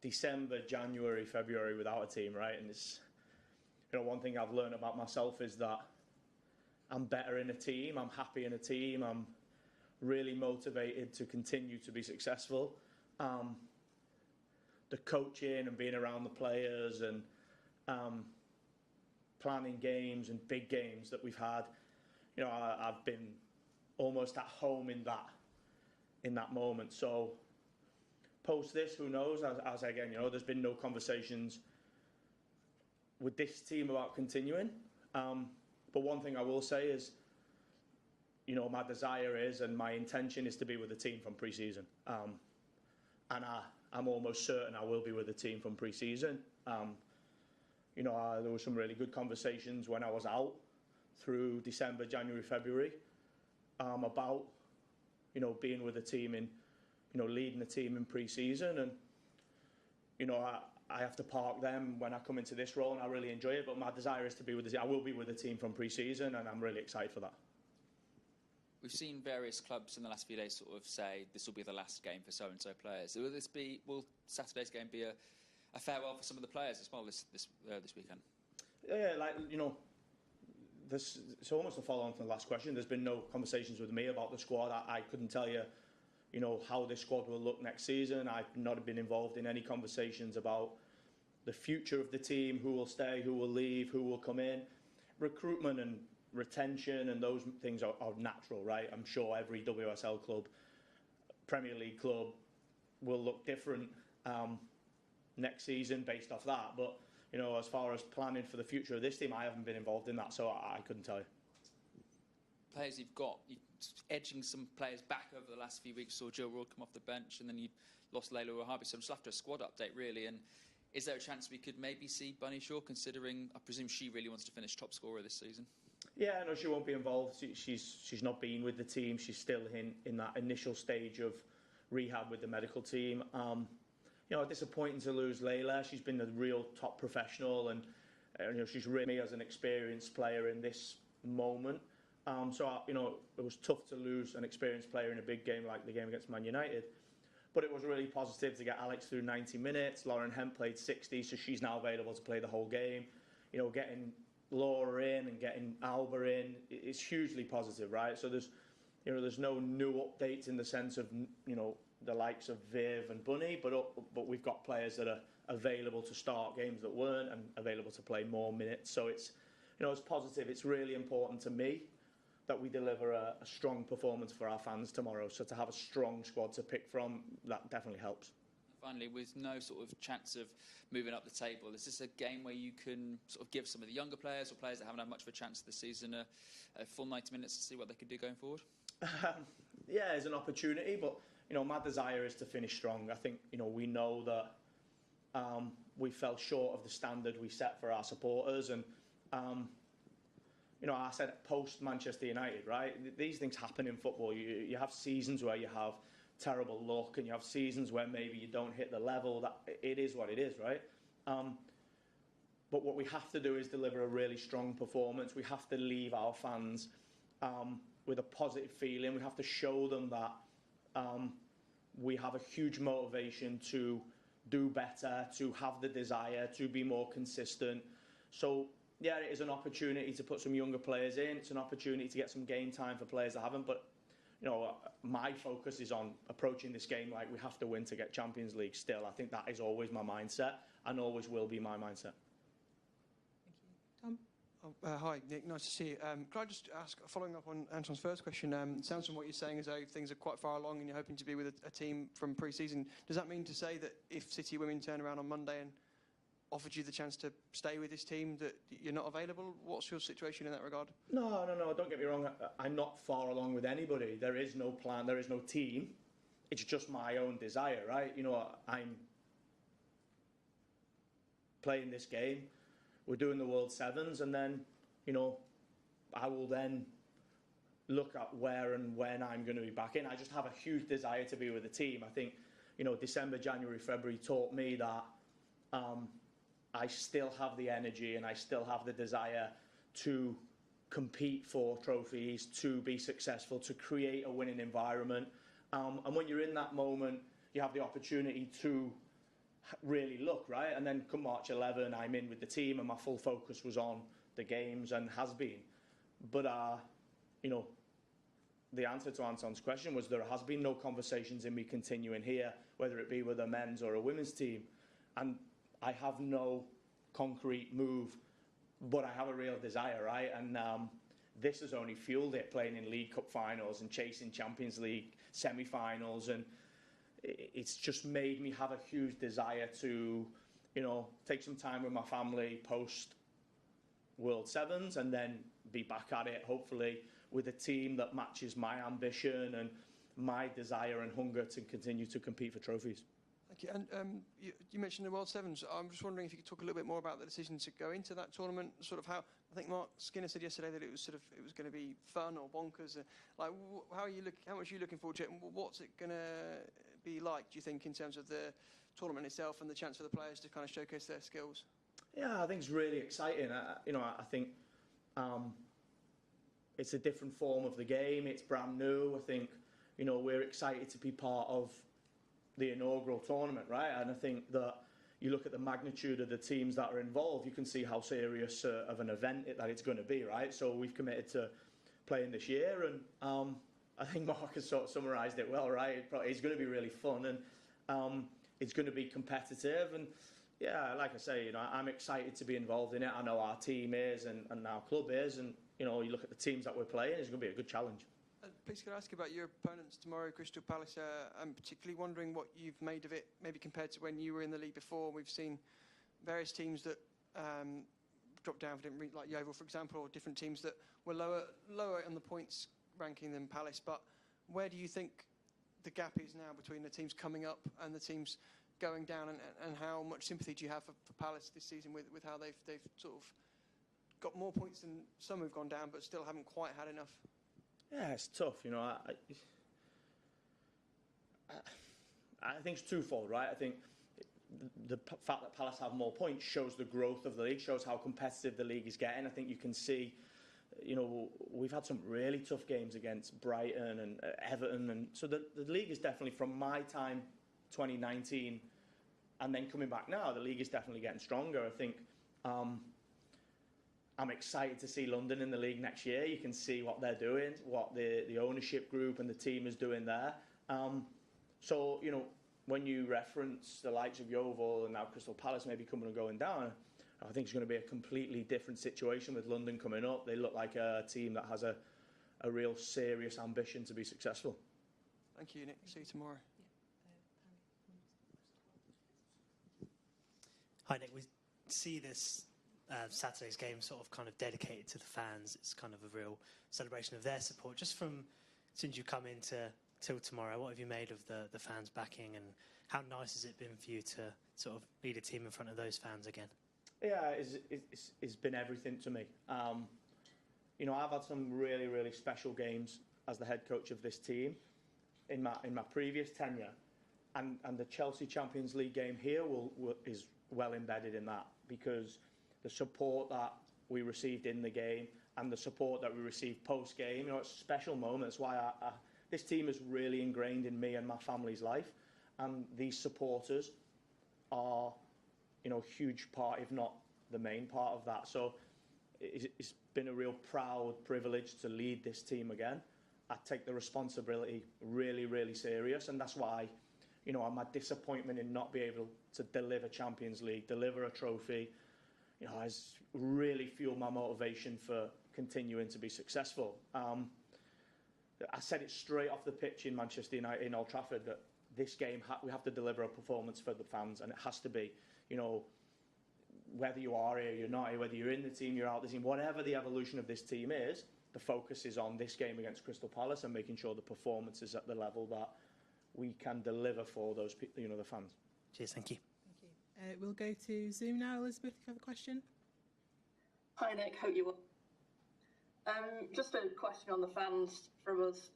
December, January, February without a team, right? And it's, one thing I've learned about myself is that I'm better in a team. I'm happy in a team. I'm really motivated to continue to be successful. The coaching and being around the players and planning games and big games that we've had, I've been almost at home in that moment. So post this, who knows? As again, there's been no conversations with this team about continuing. But one thing I will say is, my desire is and my intention is to be with the team from pre-season. And I'm almost certain I will be with the team from pre-season. There were some really good conversations when I was out through December, January, February, about, being with the team in, leading the team in pre-season. And, I have to park them when I come into this role, and I really enjoy it. But my desire is to be with the team. I will be with the team from pre-season, and I'm really excited for that. We've seen various clubs in the last few days sort of say this will be the last game for so-and-so players. Will Saturday's game be a farewell for some of the players as well this weekend? Yeah, it's almost a follow-on from the last question. There's been no conversations with me about the squad. I couldn't tell you, how this squad will look next season. I've not been involved in any conversations about the future of the team, who will stay, who will leave, who will come in. Recruitment and retention and those things are natural, right? I'm sure every WSL club, Premier League club, will look different next season based off that. But, as far as planning for the future of this team, I haven't been involved in that, so I couldn't tell you. Players you're edging some players back over the last few weeks. Saw Jill Roord come off the bench, and then you lost Layla Wahhabi. So I'm just after a squad update, really. And is there a chance we could maybe see Bunny Shaw, considering I presume she really wants to finish top scorer this season? Yeah, no, she won't be involved. She's not been with the team. She's still in that initial stage of rehab with the medical team. Disappointing to lose Layla. She's been a real top professional, and she's really me as an experienced player in this moment. It was tough to lose an experienced player in a big game like the game against Man United. But it was really positive to get Alex through 90 minutes. Lauren Hemp played 60, so she's now available to play the whole game. Getting Laura in and getting Alba in is hugely positive, right? So there's no new updates in the sense of the likes of Viv and Bunny, but we've got players that are available to start games that weren't and available to play more minutes. So it's positive. It's really important to me that we deliver a strong performance for our fans tomorrow. So to have a strong squad to pick from, that definitely helps. Finally, with no sort of chance of moving up the table, is this a game where you can sort of give some of the younger players or players that haven't had much of a chance this season a full 90 minutes to see what they could do going forward? Yeah, there's an opportunity, but my desire is to finish strong. I think we know that we fell short of the standard we set for our supporters, and I said post Manchester United, right? These things happen in football. You have seasons where you have terrible luck, and you have seasons where maybe you don't hit the level. That it is what it is, right? But what we have to do is deliver a really strong performance. We have to leave our fans with a positive feeling. We have to show them that we have a huge motivation to do better, to have the desire, to be more consistent. So yeah, it is an opportunity to put some younger players in. It's an opportunity to get some game time for players that haven't. But my focus is on approaching this game like we have to win to get Champions League still. I think that is always my mindset and always will be my mindset. Thank you. Tom? Hi, Nick. Nice to see you. Could I just ask, following up on Anton's first question, it sounds from what you're saying as though things are quite far along and you're hoping to be with a team from pre-season. Does that mean to say that if City women turn around on Monday and offered you the chance to stay with this team, that you're not available? What's your situation in that regard? No, don't get me wrong. I'm not far along with anybody. There is no plan, there is no team. It's just my own desire, right? I'm playing this game. We're doing the World Sevens, and then, I will then look at where and when I'm going to be back in. I just have a huge desire to be with the team. I think, December, January, February taught me that I still have the energy and I still have the desire to compete for trophies, to be successful, to create a winning environment. And when you're in that moment, you have the opportunity to really look, right? And then come March 11, I'm in with the team, and my full focus was on the games and has been. But you know, the answer to Anton's question was there has been no conversations in me continuing here, whether it be with a men's or a women's team, and I have no concrete move, but I have a real desire, right? And this has only fueled it, playing in League Cup finals and chasing Champions League semi-finals, and it's just made me have a huge desire to, you know, take some time with my family post World Sevens and then be back at it, hopefully with a team that matches my ambition and my desire and hunger to continue to compete for trophies. Thank you. And you mentioned the World Sevens. I'm just wondering if you could talk a little bit more about the decision to go into that tournament. Sort of how, I think Mark Skinner said yesterday that it was going to be fun or bonkers. Like, how much are you looking forward to it, and what's it going to be like, do you think, in terms of the tournament itself and the chance for the players to kind of showcase their skills? Yeah, I think it's really exciting. I think it's a different form of the game. It's brand new. I think, you know, we're excited to be part of the inaugural tournament, right? And I think that you look at the magnitude of the teams that are involved, you can see how serious of an event that it's going to be, right? So we've committed to playing this year, and I think Mark has sort of summarised it well, right? It's going to be really fun, and it's going to be competitive, and yeah, like I say, you know, I'm excited to be involved in it. I know our team is, and our club is, and you know, you look at the teams that we're playing, it's going to be a good challenge. Please, could I ask about your opponents tomorrow, Crystal Palace? I'm particularly wondering what you've made of it, maybe compared to when you were in the league before. We've seen various teams that dropped down, like Yeovil, for example, or different teams that were lower on the points ranking than Palace. But where do you think the gap is now between the teams coming up and the teams going down, and how much sympathy do you have for Palace this season with how they've sort of got more points than some who've gone down, but still haven't quite had enough? Yeah, it's tough. You know, I think it's twofold, right? I think the fact that Palace have more points shows the growth of the league, shows how competitive the league is getting. I think you can see, you know, we've had some really tough games against Brighton and Everton, and so the league is definitely, from my time, 2019, and then coming back now, the league is definitely getting stronger. I think I'm excited to see London in the league next year. You can see what they're doing, what the ownership group and the team is doing there. So, you know, when you reference the likes of Yeovil and now Crystal Palace maybe coming and going down, I think it's going to be a completely different situation with London coming up. They look like a team that has a real serious ambition to be successful. Thank you, Nick. See you tomorrow. Hi, Nick. We see this Saturday's game sort of kind of dedicated to the fans. It's kind of a real celebration of their support. Just from since you come into till tomorrow, what have you made of the fans backing, and how nice has it been for you to sort of lead a team in front of those fans again? Yeah, it's been everything to me. You know, I've had some really, really special games as the head coach of this team in my previous tenure, and the Chelsea Champions League game here is well embedded in that, because the support that we received in the game and the support that we received post-game, you know, it's a special moment. It's why this team is really ingrained in me and my family's life, and these supporters are, you know, a huge part, if not the main part of that. So it's been a real proud privilege to lead this team again. I take the responsibility really, really serious, and that's why, you know, my disappointment in not being able to deliver Champions League, deliver a trophy, you know, has really fueled my motivation for continuing to be successful. I said it straight off the pitch in Manchester United, in Old Trafford, that this game we have to deliver a performance for the fans, and it has to be, you know, whether you are here, you're not here, whether you're in the team, you're out the team, whatever the evolution of this team is, the focus is on this game against Crystal Palace and making sure the performance is at the level that we can deliver for those, you know, the fans. Cheers, thank you. Thank you. We'll go to Zoom now. Elizabeth, if you have a question. Hi, Nick. Hope you well. Just a question on the fans from us.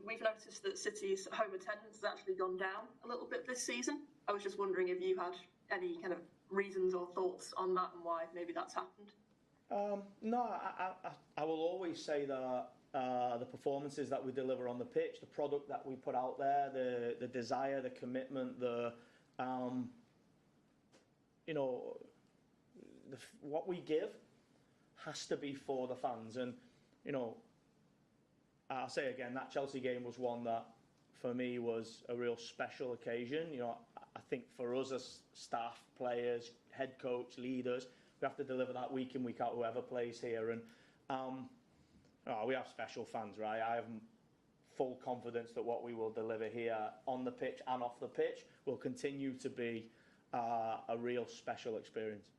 We've noticed that City's home attendance has actually gone down a little bit this season. I was just wondering if you had any kind of reasons or thoughts on that and why maybe that's happened. No, I will always say that the performances that we deliver on the pitch, the product that we put out there, the desire, the commitment, you know, what we give has to be for the fans. And, you know, I'll say again, that Chelsea game was one that, for me, was a real special occasion. You know, I think for us as staff, players, head coach, leaders, we have to deliver that week in, week out, whoever plays here. And we have special fans, right? I have full confidence that what we will deliver here on the pitch and off the pitch will continue to be a real special experience.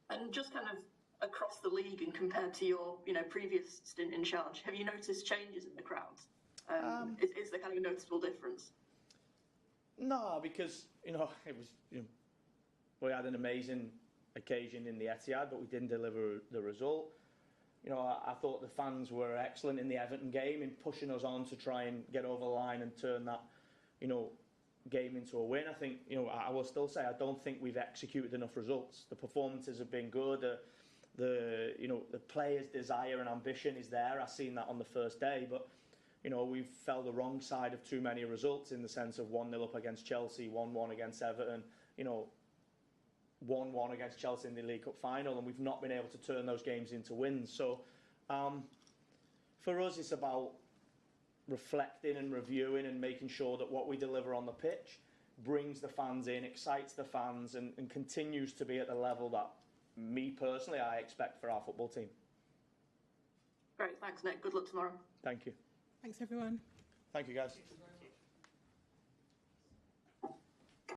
And just kind of across the league and compared to your, previous stint in charge, have you noticed changes in the crowds? Is there kind of a noticeable difference? No, because, it was, we had an amazing occasion in the Etihad, but we didn't deliver the result. I thought the fans were excellent in the Everton game in pushing us on to try and get over the line and turn that, game into a win. I think, I will still say I don't think we've executed enough results. The performances have been good. The players' desire and ambition is there. I've seen that on the first day, but we've fell the wrong side of too many results in the sense of 1-0 up against Chelsea, 1-1 against Everton, 1-1 against Chelsea in the League Cup final, and we've not been able to turn those games into wins. So for us, it's about reflecting and reviewing and making sure that what we deliver on the pitch brings the fans in, excites the fans, and continues to be at the level that me personally I expect for our football team. Great, thanks Nick. Good luck tomorrow. Thank you. Thanks everyone. Thank you guys.